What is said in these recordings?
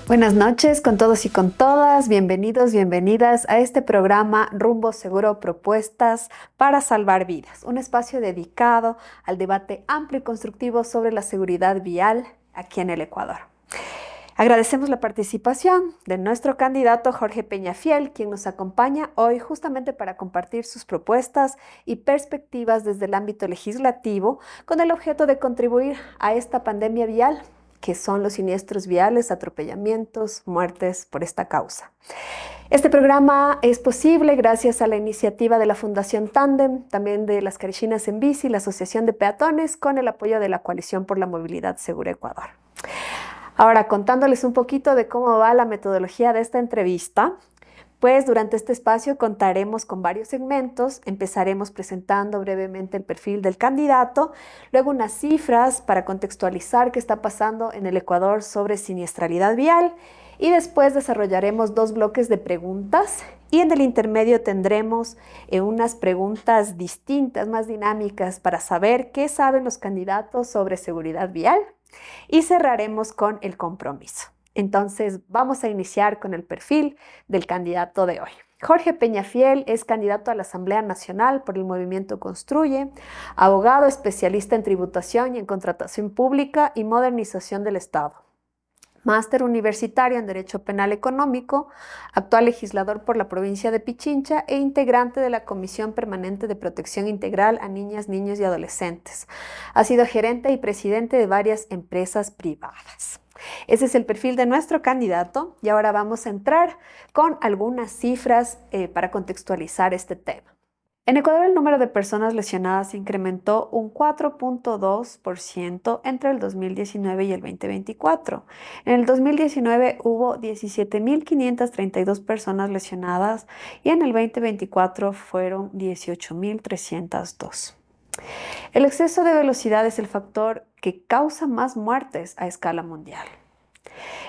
Buenas noches con todos y con todas. Bienvenidos, bienvenidas a este programa Rumbo Seguro Propuestas para Salvar Vidas, un espacio dedicado al debate amplio y constructivo sobre la seguridad vial aquí en el Ecuador. Agradecemos la participación de nuestro candidato Jorge Peñafiel, quien nos acompaña hoy justamente para compartir sus propuestas y perspectivas desde el ámbito legislativo con el objeto de contribuir a esta pandemia vial que son los siniestros viales, atropellamientos, muertes por esta causa. Este programa es posible gracias a la iniciativa de la Fundación Tandem, también de las Carichinas en Bici, la Asociación de Peatones, con el apoyo de la Coalición por la Movilidad Segura Ecuador. Ahora, contándoles un poquito de cómo va la metodología de esta entrevista, pues durante este espacio contaremos con varios segmentos. Empezaremos presentando brevemente el perfil del candidato, luego unas cifras para contextualizar qué está pasando en el Ecuador sobre siniestralidad vial y después desarrollaremos 2 bloques de preguntas y en el intermedio tendremos unas preguntas distintas, más dinámicas para saber qué saben los candidatos sobre seguridad vial y cerraremos con el compromiso. Entonces, vamos a iniciar con el perfil del candidato de hoy. Jorge Peñafiel es candidato a la Asamblea Nacional por el Movimiento Construye, abogado especialista en tributación y en contratación pública y modernización del Estado. Máster universitario en Derecho Penal Económico, actual legislador por la provincia de Pichincha e integrante de la Comisión Permanente de Protección Integral a Niñas, Niños y Adolescentes. Ha sido gerente y presidente de varias empresas privadas. Ese es el perfil de nuestro candidato y ahora vamos a entrar con algunas cifras para contextualizar este tema. En Ecuador, el número de personas lesionadas incrementó un 4.2% entre el 2019 y el 2024. En el 2019 hubo 17.532 personas lesionadas y en el 2024 fueron 18.302. El exceso de velocidad es el factor que causa más muertes a escala mundial.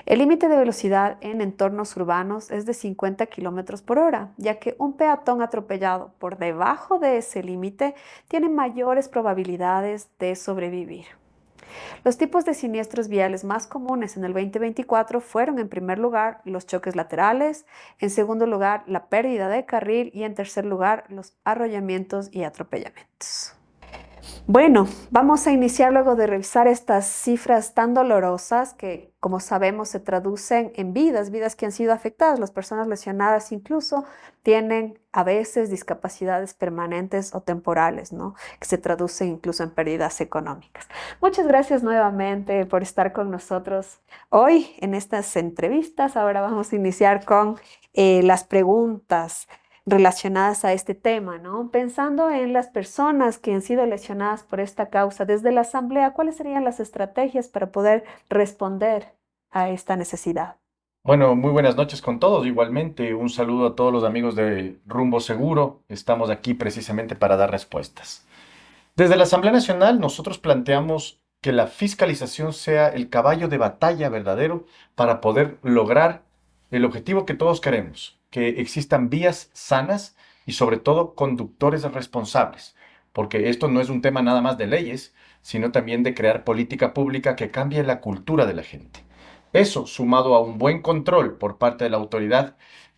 El límite de velocidad en entornos urbanos es de 50 kilómetros por hora, ya que un peatón atropellado por debajo de ese límite tiene mayores probabilidades de sobrevivir. Los tipos de siniestros viales más comunes en el 2024 fueron, en primer lugar, los choques laterales, en segundo lugar, la pérdida de carril y en tercer lugar, los arrollamientos y atropellamientos. Bueno, vamos a iniciar luego de revisar estas cifras tan dolorosas que, como sabemos, se traducen en vidas que han sido afectadas. Las personas lesionadas incluso tienen a veces discapacidades permanentes o temporales, ¿no? Que se traducen incluso en pérdidas económicas. Muchas gracias nuevamente por estar con nosotros hoy en estas entrevistas. Ahora vamos a iniciar con las preguntas relacionadas a este tema, ¿no? Pensando en las personas que han sido lesionadas por esta causa, desde la Asamblea, ¿cuáles serían las estrategias para poder responder a esta necesidad? Bueno, muy buenas noches con todos. Igualmente, un saludo a todos los amigos de Rumbo Seguro. Estamos aquí precisamente para dar respuestas. Desde la Asamblea Nacional, nosotros planteamos que la fiscalización sea el caballo de batalla verdadero para poder lograr el objetivo que todos queremos, que existan vías sanas y sobre todo conductores responsables, porque esto no es un tema nada más de leyes, sino también de crear política pública que cambie la cultura de la gente. Eso, sumado a un buen control por parte de la autoridad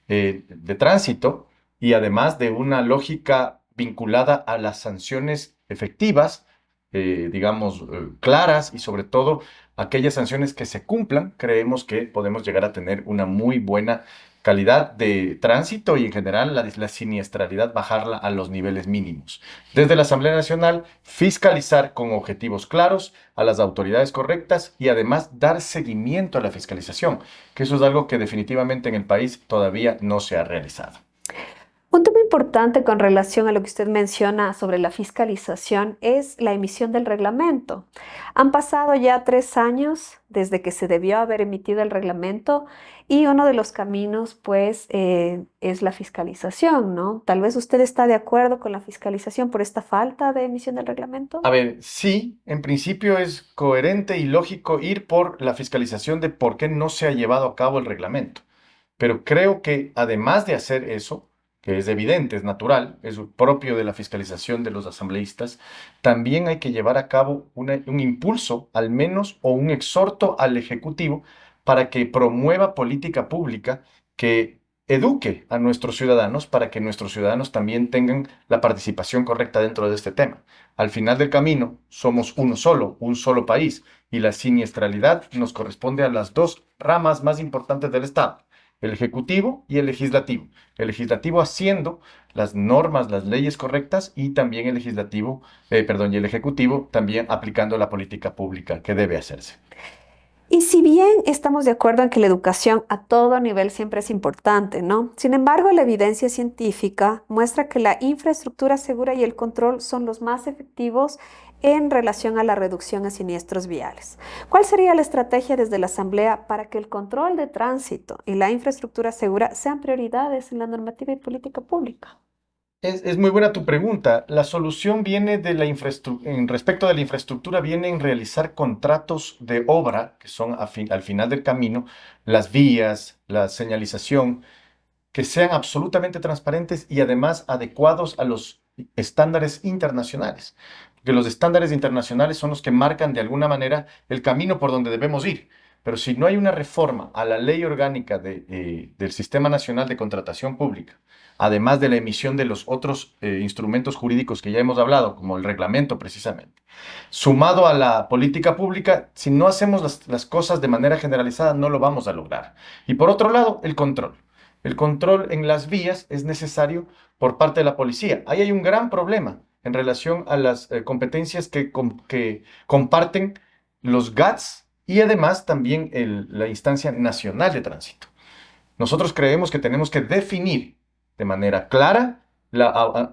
de tránsito y además de una lógica vinculada a las sanciones efectivas, digamos, claras y sobre todo aquellas sanciones que se cumplan, creemos que podemos llegar a tener una muy buena calidad de tránsito y en general la siniestralidad bajarla a los niveles mínimos. Desde la Asamblea Nacional, fiscalizar con objetivos claros a las autoridades correctas y además dar seguimiento a la fiscalización, que eso es algo que definitivamente en el país todavía no se ha realizado. Un tema importante con relación a lo que usted menciona sobre la fiscalización es la emisión del reglamento. Han pasado ya 3 años desde que se debió haber emitido el reglamento y uno de los caminos, pues, es la fiscalización, ¿no? Tal vez usted está de acuerdo con la fiscalización por esta falta de emisión del reglamento. A ver, sí, en principio es coherente y lógico ir por la fiscalización de por qué no se ha llevado a cabo el reglamento. Pero creo que además de hacer eso, que es evidente, es natural, es propio de la fiscalización de los asambleístas, también hay que llevar a cabo un impulso, al menos, o un exhorto al Ejecutivo para que promueva política pública que eduque a nuestros ciudadanos para que nuestros ciudadanos también tengan la participación correcta dentro de este tema. Al final del camino, somos uno solo, un solo país, y la siniestralidad nos corresponde a las dos ramas más importantes del Estado, el ejecutivo y el legislativo. El legislativo haciendo las normas, las leyes correctas, y también y el ejecutivo también aplicando la política pública que debe hacerse. Y si bien estamos de acuerdo en que la educación a todo nivel siempre es importante, ¿no? Sin embargo, la evidencia científica muestra que la infraestructura segura y el control son los más efectivos en relación a la reducción de siniestros viales. ¿Cuál sería la estrategia desde la Asamblea para que el control de tránsito y la infraestructura segura sean prioridades en la normativa y política pública? Es muy buena tu pregunta. La solución viene de la en respecto de la infraestructura, viene en realizar contratos de obra, que son al final del camino, las vías, la señalización, que sean absolutamente transparentes y además adecuados a los estándares internacionales. Porque los estándares internacionales son los que marcan de alguna manera el camino por donde debemos ir. Pero si no hay una reforma a la ley orgánica del Sistema Nacional de Contratación Pública, además de la emisión de los otros instrumentos jurídicos que ya hemos hablado, como el reglamento precisamente, sumado a la política pública, si no hacemos las cosas de manera generalizada, no lo vamos a lograr. Y por otro lado, el control. El control en las vías es necesario por parte de la policía. Ahí hay un gran problema en relación a las competencias que comparten los GATS y además también la Instancia Nacional de Tránsito. Nosotros creemos que tenemos que definir de manera clara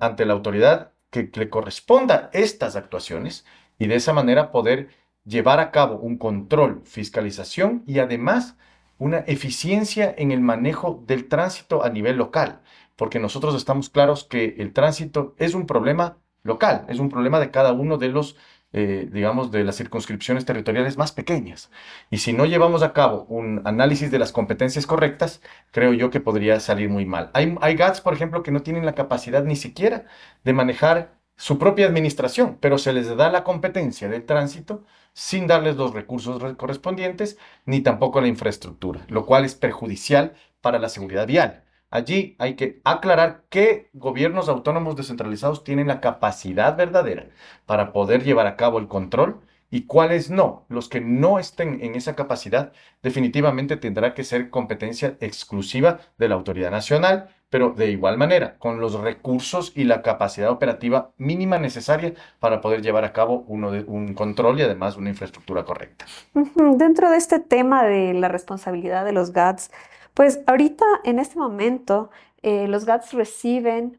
ante la autoridad que le corresponda estas actuaciones y de esa manera poder llevar a cabo un control, fiscalización y además una eficiencia en el manejo del tránsito a nivel local, porque nosotros estamos claros que el tránsito es un problema local, es un problema de cada uno de los, digamos, de las circunscripciones territoriales más pequeñas. Y si no llevamos a cabo un análisis de las competencias correctas, creo yo que podría salir muy mal. Hay GATS, por ejemplo, que no tienen la capacidad ni siquiera de manejar su propia administración, pero se les da la competencia del tránsito sin darles los recursos correspondientes ni tampoco la infraestructura, lo cual es perjudicial para la seguridad vial. Allí hay que aclarar qué gobiernos autónomos descentralizados tienen la capacidad verdadera para poder llevar a cabo el control y cuáles no. Los que no estén en esa capacidad definitivamente tendrá que ser competencia exclusiva de la autoridad nacional, pero de igual manera, con los recursos y la capacidad operativa mínima necesaria para poder llevar a cabo un control y además una infraestructura correcta. Dentro de este tema de la responsabilidad de los GATS, pues ahorita en este momento los GATS reciben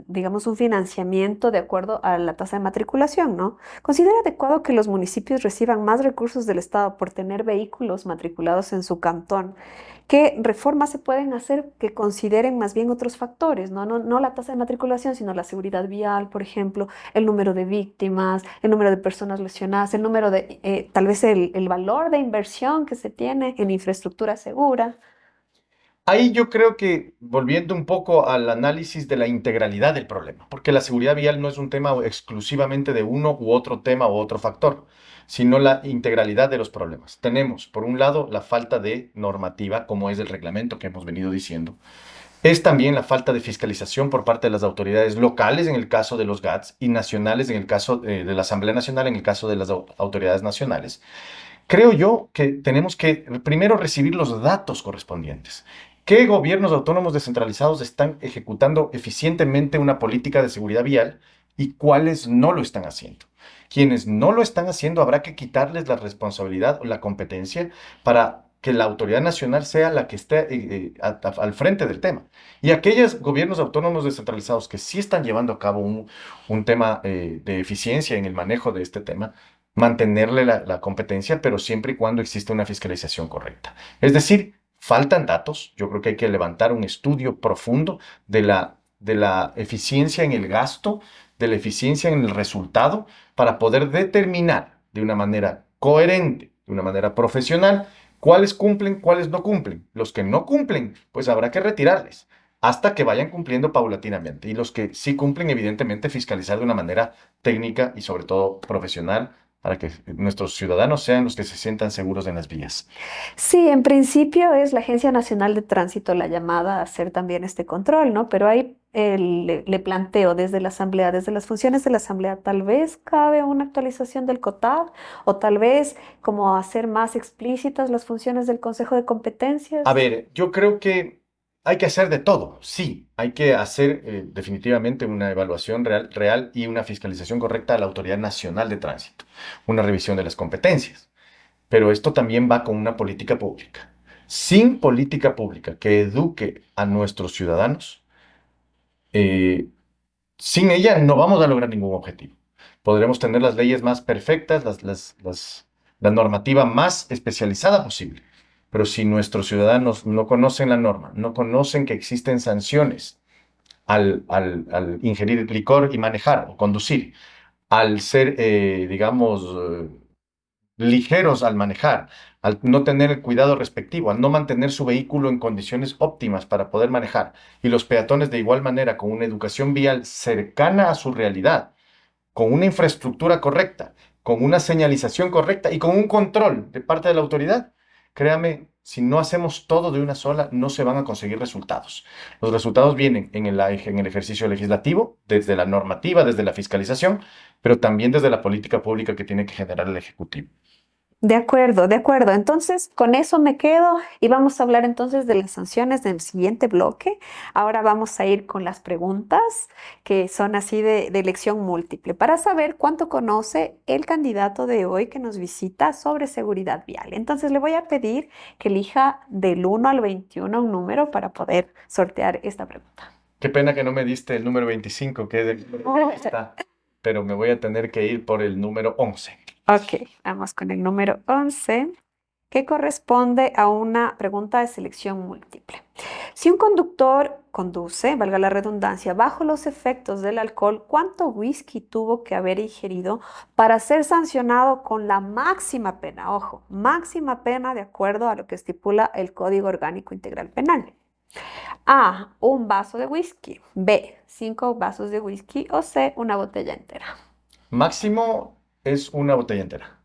digamos, un financiamiento de acuerdo a la tasa de matriculación, ¿no? ¿Considera adecuado que los municipios reciban más recursos del Estado por tener vehículos matriculados en su cantón? ¿Qué reformas se pueden hacer que consideren más bien otros factores, ¿no? No la tasa de matriculación, sino la seguridad vial, por ejemplo, el número de víctimas, el número de personas lesionadas, el número de, tal vez el valor de inversión que se tiene en infraestructura segura? Ahí yo creo que volviendo un poco al análisis de la integralidad del problema, porque la seguridad vial no es un tema exclusivamente de uno u otro tema u otro factor, sino la integralidad de los problemas. Tenemos, por un lado, la falta de normativa, como es el reglamento que hemos venido diciendo. Es también la falta de fiscalización por parte de las autoridades locales en el caso de los GATS y nacionales en el caso de la Asamblea Nacional en el caso de las autoridades nacionales. Creo yo que tenemos que primero recibir los datos correspondientes. ¿Qué gobiernos autónomos descentralizados están ejecutando eficientemente una política de seguridad vial y cuáles no lo están haciendo? Quienes no lo están haciendo habrá que quitarles la responsabilidad o la competencia para que la autoridad nacional sea la que esté al frente del tema. Y aquellos gobiernos autónomos descentralizados que sí están llevando a cabo un tema de eficiencia en el manejo de este tema, mantenerle la competencia, pero siempre y cuando exista una fiscalización correcta. Es decir, faltan datos. Yo creo que hay que levantar un estudio profundo de la eficiencia en el gasto, de la eficiencia en el resultado, para poder determinar de una manera coherente, de una manera profesional, cuáles cumplen, cuáles no cumplen. Los que no cumplen, pues habrá que retirarles hasta que vayan cumpliendo paulatinamente. Y los que sí cumplen, evidentemente, fiscalizar de una manera técnica y sobre todo profesional para que nuestros ciudadanos sean los que se sientan seguros en las vías? Sí, en principio es la Agencia Nacional de Tránsito la llamada a hacer también este control, ¿no? Pero ahí le planteo desde la Asamblea, desde las funciones de la Asamblea, tal vez cabe una actualización del COTAD o tal vez como hacer más explícitas las funciones del Consejo de A Competencias. ver, yo creo que hay que hacer de todo, sí, hay que hacer definitivamente una evaluación real y una fiscalización correcta a la Autoridad Nacional de Tránsito, una revisión de las competencias, pero esto también va con una política pública. Sin política pública que eduque a nuestros ciudadanos, eh, sin ella no vamos a lograr ningún objetivo. Podremos tener las leyes más perfectas, la normativa más especializada posible. Pero si nuestros ciudadanos no conocen la norma, no conocen que existen sanciones al ingerir licor y manejar o conducir, al ser, digamos, ligeros al manejar, al no tener el cuidado respectivo, al no mantener su vehículo en condiciones óptimas para poder manejar, y los peatones de igual manera con una educación vial cercana a su realidad, con una infraestructura correcta, con una señalización correcta y con un control de parte de la autoridad, créame, si no hacemos todo de una sola, no se van a conseguir resultados. Los resultados vienen en el ejercicio legislativo, desde la normativa, desde la fiscalización, pero también desde la política pública que tiene que generar el Ejecutivo. De acuerdo, de acuerdo. Entonces, con eso me quedo y vamos a hablar entonces de las sanciones en el siguiente bloque. Ahora vamos a ir con las preguntas que son así de elección múltiple para saber cuánto conoce el candidato de hoy que nos visita sobre seguridad vial. Entonces, le voy a pedir que elija del 1 al 21 un número para poder sortear esta pregunta. Qué pena que no me diste el número 25, que es el número que está, pero me voy a tener que ir por el número 11. Ok, vamos con el número 11, que corresponde a una pregunta de selección múltiple. Si un conductor conduce, valga la redundancia, bajo los efectos del alcohol, ¿cuánto whisky tuvo que haber ingerido para ser sancionado con la máxima pena? Ojo, máxima pena de acuerdo a lo que estipula el Código Orgánico Integral Penal. A, un vaso de whisky. B, 5 vasos de whisky. O C, una botella entera. Máximo es una botella entera.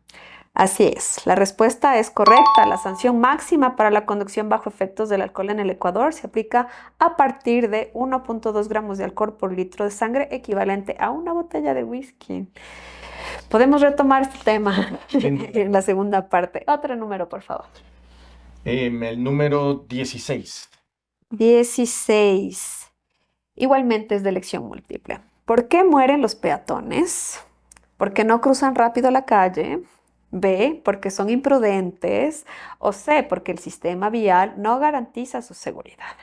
Así es, la respuesta es correcta. La sanción máxima para la conducción bajo efectos del alcohol en el Ecuador se aplica a partir de 1,2 gramos de alcohol por litro de sangre, equivalente a una botella de whisky. Podemos retomar este tema en la segunda parte. Otro número, por favor. El número 16. 16. Igualmente es de elección múltiple. ¿Por qué mueren los peatones? Porque no cruzan rápido la calle. B, porque son imprudentes. O C, porque el sistema vial no garantiza su seguridad.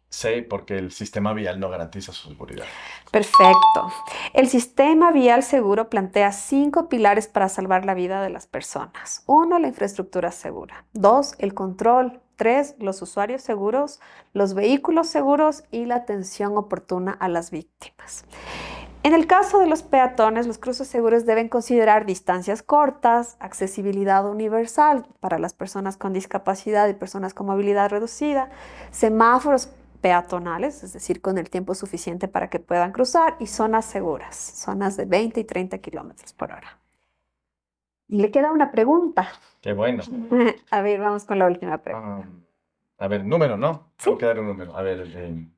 C, porque el sistema vial no garantiza su seguridad. Perfecto. El sistema vial seguro plantea 5 pilares para salvar la vida de las personas. 1, la infraestructura segura. 2, el control. 3, los usuarios seguros, los vehículos seguros y la atención oportuna a las víctimas. En el caso de los peatones, los cruces seguros deben considerar distancias cortas, accesibilidad universal para las personas con discapacidad y personas con movilidad reducida, semáforos peatonales, es decir, con el tiempo suficiente para que puedan cruzar, y zonas seguras, zonas de 20 y 30 kilómetros por hora. Y le queda una pregunta. Qué bueno. A ver, vamos con la última pregunta. A ver, número, ¿no? Sí. Tengo que dar un número. A ver,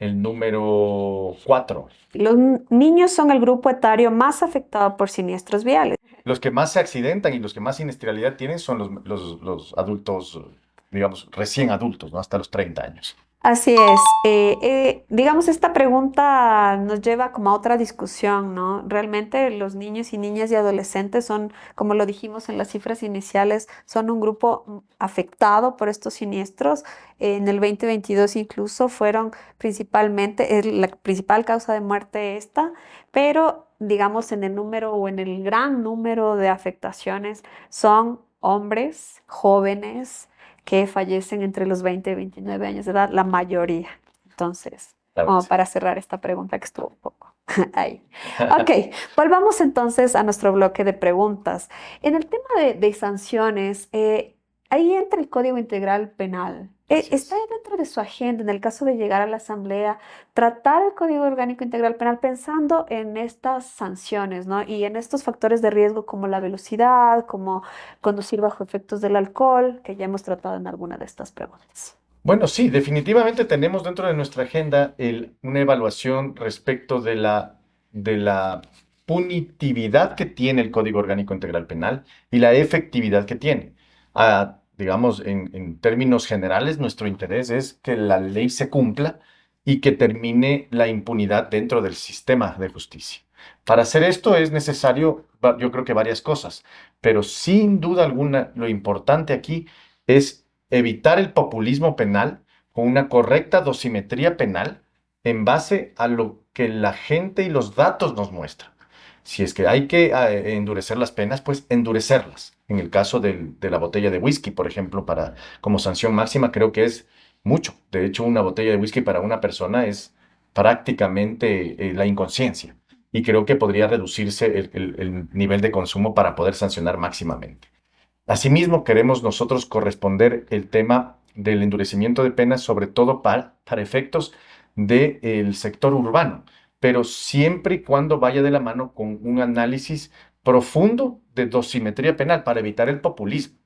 el número 4. Los niños son el grupo etario más afectado por siniestros viales. Los que más se accidentan y los que más siniestralidad tienen son los adultos, digamos, recién adultos, ¿no? Hasta los 30 años. Así es. Digamos, esta pregunta nos lleva como a otra discusión, ¿no? Realmente los niños y niñas y adolescentes son, como lo dijimos en las cifras iniciales, son un grupo afectado por estos siniestros. En el 2022 incluso fueron principalmente, la principal causa de muerte esta, pero digamos en el número o en el gran número de afectaciones son hombres jóvenes que fallecen entre los 20 y 29 años de edad, la mayoría. Entonces, Claro como que sí. para cerrar esta pregunta que estuvo un poco ahí. Ok, volvamos entonces a nuestro bloque de preguntas. En el tema de sanciones, ahí entra el Código Integral Penal. Así ¿Está es. dentro de su agenda, en el caso de llegar a la Asamblea, tratar el Código Orgánico Integral Penal pensando en estas sanciones, ¿no? Y en estos factores de riesgo como la velocidad, como conducir bajo efectos del alcohol, que ya hemos tratado en alguna de estas preguntas? Bueno, sí, definitivamente tenemos dentro de nuestra agenda una evaluación respecto de la punitividad que tiene el Código Orgánico Integral Penal y la efectividad que tiene. Digamos, en términos generales, nuestro interés es que la ley se cumpla y que termine la impunidad dentro del sistema de justicia. Para hacer esto es necesario, yo creo que varias cosas, pero sin duda alguna, lo importante aquí es evitar el populismo penal con una correcta dosimetría penal en base a lo que la gente y los datos nos muestran. Si es que hay que endurecer las penas, pues endurecerlas. En el caso de la botella de whisky, por ejemplo, como sanción máxima, creo que es mucho. De hecho, una botella de whisky para una persona es prácticamente la inconsciencia. Y creo que podría reducirse el nivel de consumo para poder sancionar máximamente. Asimismo, queremos nosotros corresponder el tema del endurecimiento de penas, sobre todo para efectos del sector urbano, pero siempre y cuando vaya de la mano con un análisis profundo de dosimetría penal para evitar el populismo,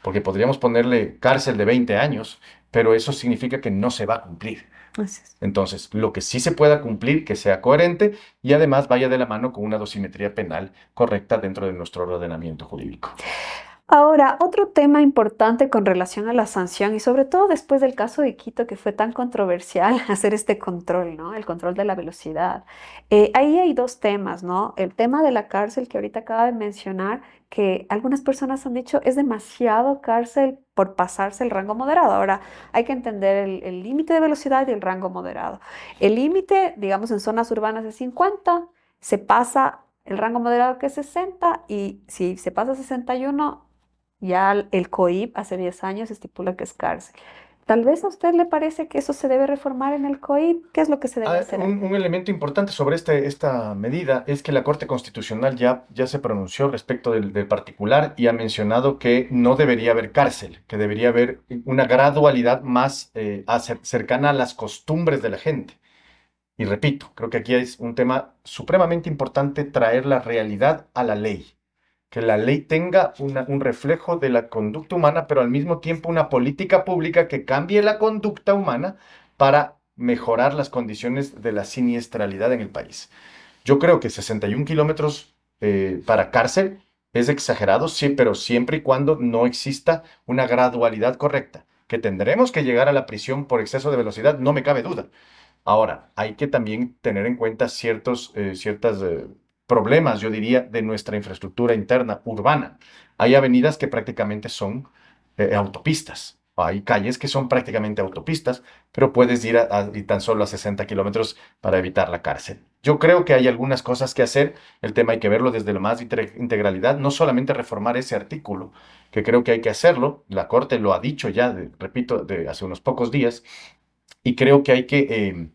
porque podríamos ponerle cárcel de 20 años, pero eso significa que no se va a cumplir. Así es. Entonces, lo que sí se pueda cumplir, que sea coherente y además vaya de la mano con una dosimetría penal correcta dentro de nuestro ordenamiento jurídico. Ahora, otro tema importante con relación a la sanción y sobre todo después del caso de Quito que fue tan controversial hacer este control, ¿no? El control de la velocidad. Ahí hay dos temas, ¿no? El tema de la cárcel que ahorita acaba de mencionar, que algunas personas han dicho es demasiado cárcel por pasarse el rango moderado. Ahora, hay que entender el límite de velocidad y el rango moderado. El límite, digamos, en zonas urbanas es 50, se pasa el rango moderado que es 60 y si se pasa a 61 ya el COIP hace 10 años estipula que es cárcel. Tal vez a usted le parece que eso se debe reformar en el COIP. ¿Qué es lo que se debe hacer ahí? Un elemento importante sobre esta medida es que la Corte Constitucional ya se pronunció respecto del particular y ha mencionado que no debería haber cárcel, que debería haber una gradualidad más cercana a las costumbres de la gente. Y repito, creo que aquí es un tema supremamente importante traer la realidad a la ley, que la ley tenga un reflejo de la conducta humana, pero al mismo tiempo una política pública que cambie la conducta humana para mejorar las condiciones de la siniestralidad en el país. Yo creo que 61 kilómetros para cárcel es exagerado, sí, pero siempre y cuando no exista una gradualidad correcta. Que tendremos que llegar a la prisión por exceso de velocidad, no me cabe duda. Ahora, hay que también tener en cuenta ciertos problemas, yo diría, de nuestra infraestructura interna urbana. Hay avenidas que prácticamente son autopistas. Hay calles que son prácticamente autopistas, pero puedes ir y tan solo a 60 kilómetros para evitar la cárcel. Yo creo que hay algunas cosas que hacer. El tema hay que verlo desde la más integralidad, no solamente reformar ese artículo, que creo que hay que hacerlo. La Corte lo ha dicho ya, repito, de hace unos pocos días, y creo que hay que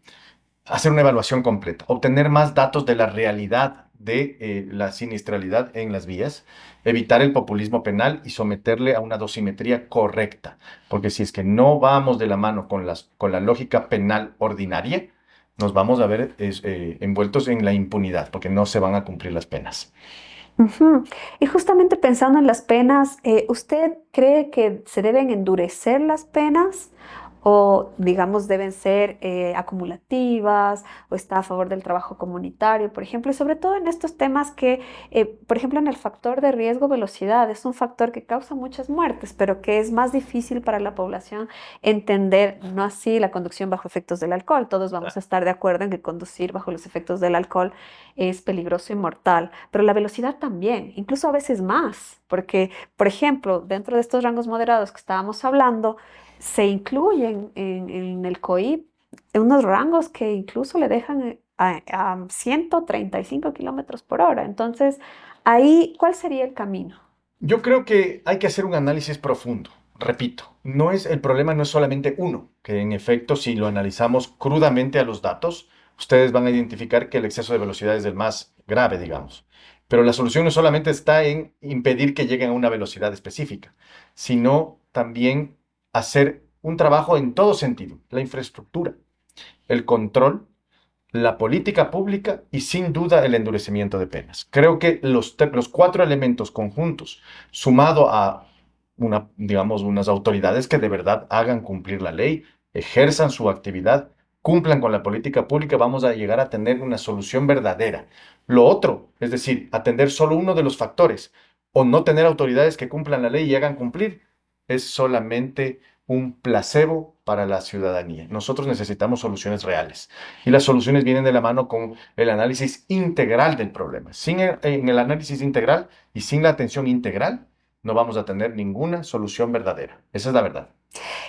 hacer una evaluación completa, obtener más datos de la realidad de la siniestralidad en las vías, evitar el populismo penal y someterle a una dosimetría correcta. Porque si es que no vamos de la mano con la lógica penal ordinaria, nos vamos a ver envueltos en la impunidad, porque no se van a cumplir las penas. Ujú. Y justamente pensando en las penas, ¿usted cree que se deben endurecer las penas o, digamos, deben ser acumulativas o está a favor del trabajo comunitario, por ejemplo? Y sobre todo en estos temas que, por ejemplo, en el factor de riesgo velocidad, es un factor que causa muchas muertes, pero que es más difícil para la población entender, no así la conducción bajo efectos del alcohol. Todos vamos a estar de acuerdo en que conducir bajo los efectos del alcohol es peligroso y mortal, pero la velocidad también, incluso a veces más, porque, por ejemplo, dentro de estos rangos moderados que estábamos hablando, se incluyen en el COIP unos rangos que incluso le dejan a 135 kilómetros por hora. Entonces, ahí, ¿cuál sería el camino? Yo creo que hay que hacer un análisis profundo. Repito, el problema no es solamente uno, que en efecto, si lo analizamos crudamente a los datos, ustedes van a identificar que el exceso de velocidad es el más grave, digamos. Pero la solución no solamente está en impedir que lleguen a una velocidad específica, sino también hacer un trabajo en todo sentido: la infraestructura, el control, la política pública y sin duda el endurecimiento de penas. Creo que los 4 elementos conjuntos, sumado a digamos, unas autoridades que de verdad hagan cumplir la ley, ejerzan su actividad, cumplan con la política pública, vamos a llegar a tener una solución verdadera. Lo otro, es decir, atender solo uno de los factores o no tener autoridades que cumplan la ley y hagan cumplir, es solamente un placebo para la ciudadanía. Nosotros necesitamos soluciones reales y las soluciones vienen de la mano con el análisis integral del problema. Sin el análisis integral y sin la atención integral, no vamos a tener ninguna solución verdadera. Esa es la verdad.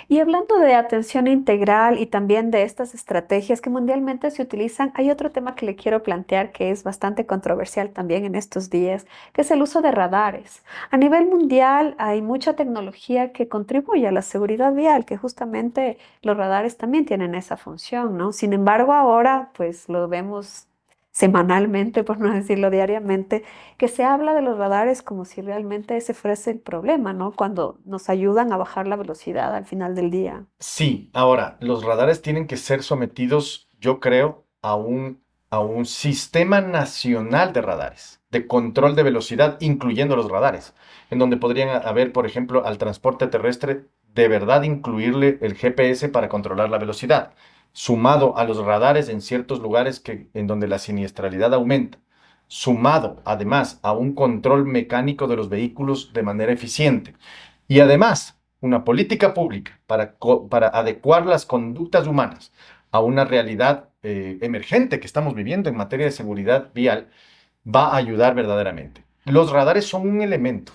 Y hablando de atención integral y también de estas estrategias que mundialmente se utilizan, hay otro tema que le quiero plantear que es bastante controversial también en estos días, que es el uso de radares. A nivel mundial hay mucha tecnología que contribuye a la seguridad vial, que justamente los radares también tienen esa función, ¿no? Sin embargo, ahora pues lo vemos semanalmente, por no decirlo diariamente, que se habla de los radares como si realmente ese fuese el problema, ¿no? Cuando nos ayudan a bajar la velocidad al final del día. Sí, ahora, los radares tienen que ser sometidos, yo creo, a un sistema nacional de radares, de control de velocidad, incluyendo los radares, en donde podrían haber, por ejemplo, al transporte terrestre, de verdad incluirle el GPS para controlar la velocidad, sumado a los radares en ciertos lugares en donde la siniestralidad aumenta, sumado además a un control mecánico de los vehículos de manera eficiente. Y además, una política pública para adecuar las conductas humanas a una realidad emergente que estamos viviendo en materia de seguridad vial va a ayudar verdaderamente. Los radares son un elemento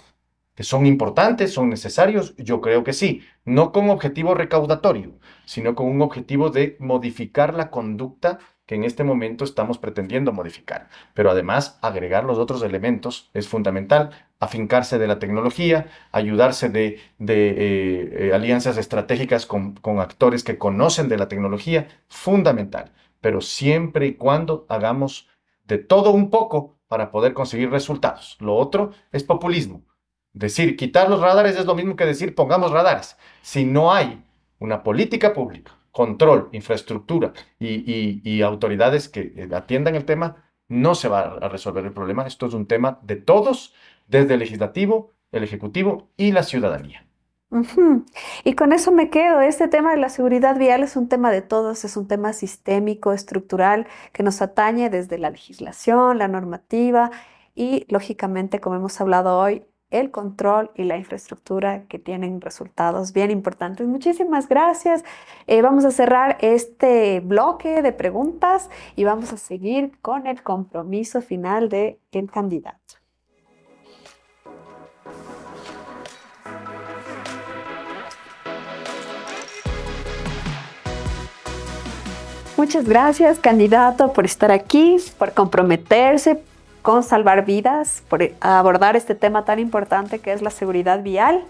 que son importantes, son necesarios, yo creo que sí, no con objetivo recaudatorio, sino con un objetivo de modificar la conducta que en este momento estamos pretendiendo modificar. Pero además, agregar los otros elementos es fundamental: afincarse de la tecnología, ayudarse de alianzas estratégicas con actores que conocen de la tecnología, fundamental. Pero siempre y cuando hagamos de todo un poco para poder conseguir resultados. Lo otro es populismo. Decir quitar los radares es lo mismo que decir pongamos radares. Si no hay una política pública, control, infraestructura y autoridades que atiendan el tema, no se va a resolver el problema. Esto es un tema de todos, desde el legislativo, el ejecutivo y la ciudadanía. Ujú. Y con eso me quedo. Este tema de la seguridad vial es un tema de todos, es un tema sistémico, estructural, que nos atañe desde la legislación, la normativa y, lógicamente, como hemos hablado hoy, el control y la infraestructura que tienen resultados bien importantes. Muchísimas gracias. Vamos a cerrar este bloque de preguntas y vamos a seguir con el compromiso final del candidato. Muchas gracias, candidato, por estar aquí, por comprometerse con salvar vidas, por abordar este tema tan importante que es la seguridad vial.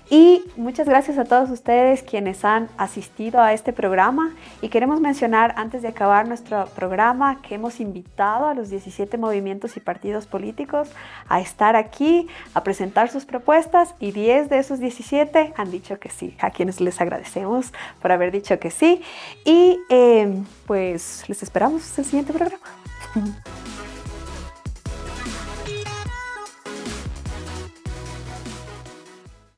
Y muchas gracias a todos ustedes quienes han asistido a este programa. Y queremos mencionar, antes de acabar nuestro programa, que hemos invitado a los 17 movimientos y partidos políticos a estar aquí, a presentar sus propuestas, y 10 de esos 17 han dicho que sí, a quienes les agradecemos por haber dicho que sí. Y pues les esperamos en el siguiente programa.